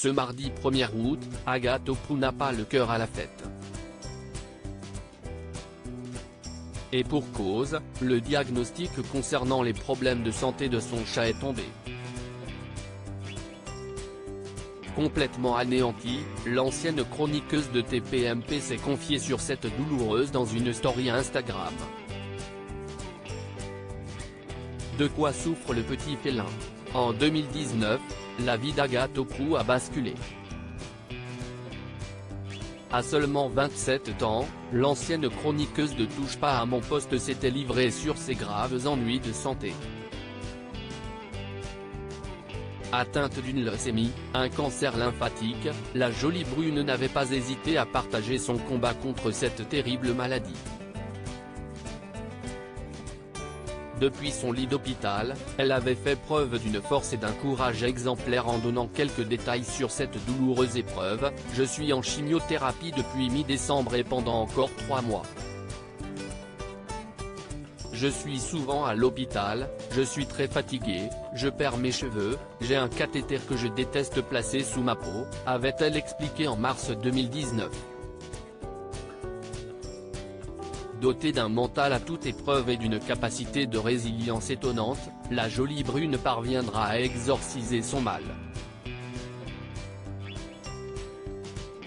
Ce mardi 1er août, Agathe Oprou n'a pas le cœur à la fête. Et pour cause, le diagnostic concernant les problèmes de santé de son chat est tombé. Complètement anéantie, l'ancienne chroniqueuse de TPMP s'est confiée sur cette douloureuse dans une story Instagram. De quoi souffre le petit félin? En 2019, la vie d'Agathe Oprou a basculé. À seulement 27 ans, l'ancienne chroniqueuse de Touche pas à mon poste s'était livrée sur ses graves ennuis de santé. Atteinte d'une leucémie, un cancer lymphatique, la jolie brune n'avait pas hésité à partager son combat contre cette terrible maladie. Depuis son lit d'hôpital, elle avait fait preuve d'une force et d'un courage exemplaires en donnant quelques détails sur cette douloureuse épreuve. « Je suis en chimiothérapie depuis mi-décembre et pendant encore 3 mois. Je suis souvent à l'hôpital, je suis très fatiguée, je perds mes cheveux, j'ai un cathéter que je déteste placer sous ma peau », avait-elle expliqué en mars 2019. Dotée d'un mental à toute épreuve et d'une capacité de résilience étonnante, la jolie brune parviendra à exorciser son mal.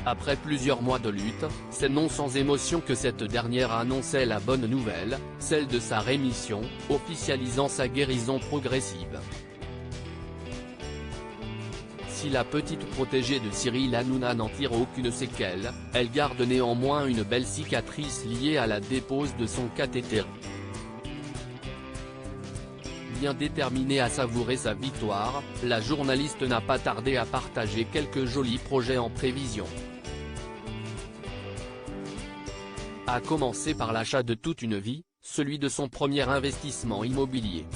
Après plusieurs mois de lutte, c'est non sans émotion que cette dernière annonçait la bonne nouvelle, celle de sa rémission, officialisant sa guérison progressive. Si la petite protégée de Cyril Hanouna n'en tire aucune séquelle, elle garde néanmoins une belle cicatrice liée à la dépose de son cathéter. Bien déterminée à savourer sa victoire, la journaliste n'a pas tardé à partager quelques jolis projets en prévision. À commencer par l'achat de toute une vie, celui de son premier investissement immobilier.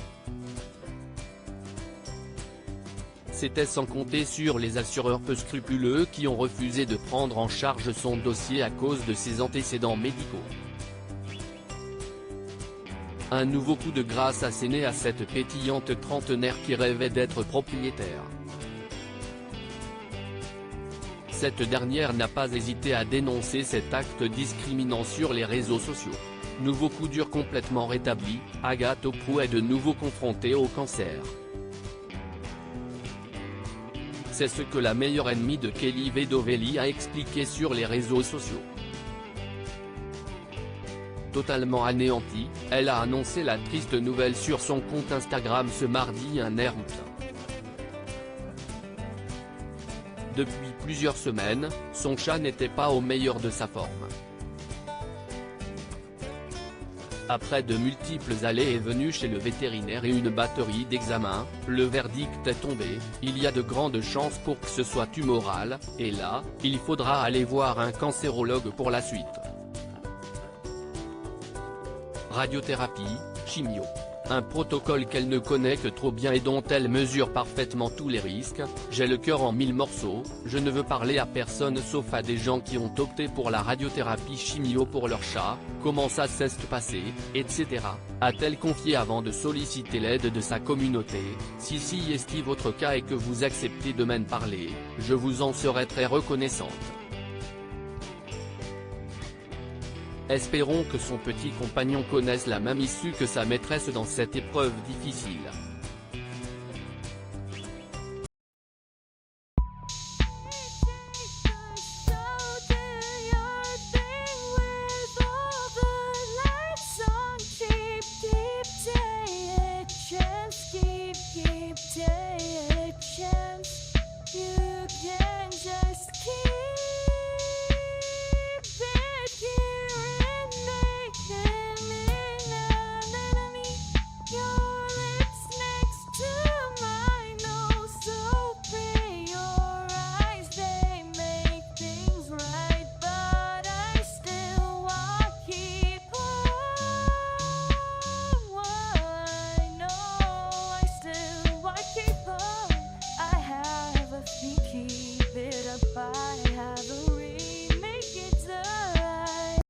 C'était sans compter sur les assureurs peu scrupuleux qui ont refusé de prendre en charge son dossier à cause de ses antécédents médicaux. Un nouveau coup de grâce asséné à cette pétillante trentenaire qui rêvait d'être propriétaire. Cette dernière n'a pas hésité à dénoncer cet acte discriminant sur les réseaux sociaux. Nouveau coup dur complètement rétabli, Agathe Oprou est de nouveau confrontée au cancer. C'est ce que la meilleure ennemie de Kelly Vedovelli a expliqué sur les réseaux sociaux. Totalement anéantie, elle a annoncé la triste nouvelle sur son compte Instagram ce mardi 1 août. Depuis plusieurs semaines, son chat n'était pas au meilleur de sa forme. Après de multiples allées et venues chez le vétérinaire et une batterie d'examens, le verdict est tombé, il y a de grandes chances pour que ce soit tumoral, et là, il faudra aller voir un cancérologue pour la suite. Radiothérapie, chimio. Un protocole qu'elle ne connaît que trop bien et dont elle mesure parfaitement tous les risques. J'ai le cœur en 1000 morceaux, je ne veux parler à personne sauf à des gens qui ont opté pour la radiothérapie chimio pour leur chat, comment ça s'est passé, etc. a-t-elle confié avant de solliciter l'aide de sa communauté. Si est votre cas et que vous acceptez de m'en parler, je vous en serai très reconnaissante. Espérons que son petit compagnon connaisse la même issue que sa maîtresse dans cette épreuve difficile.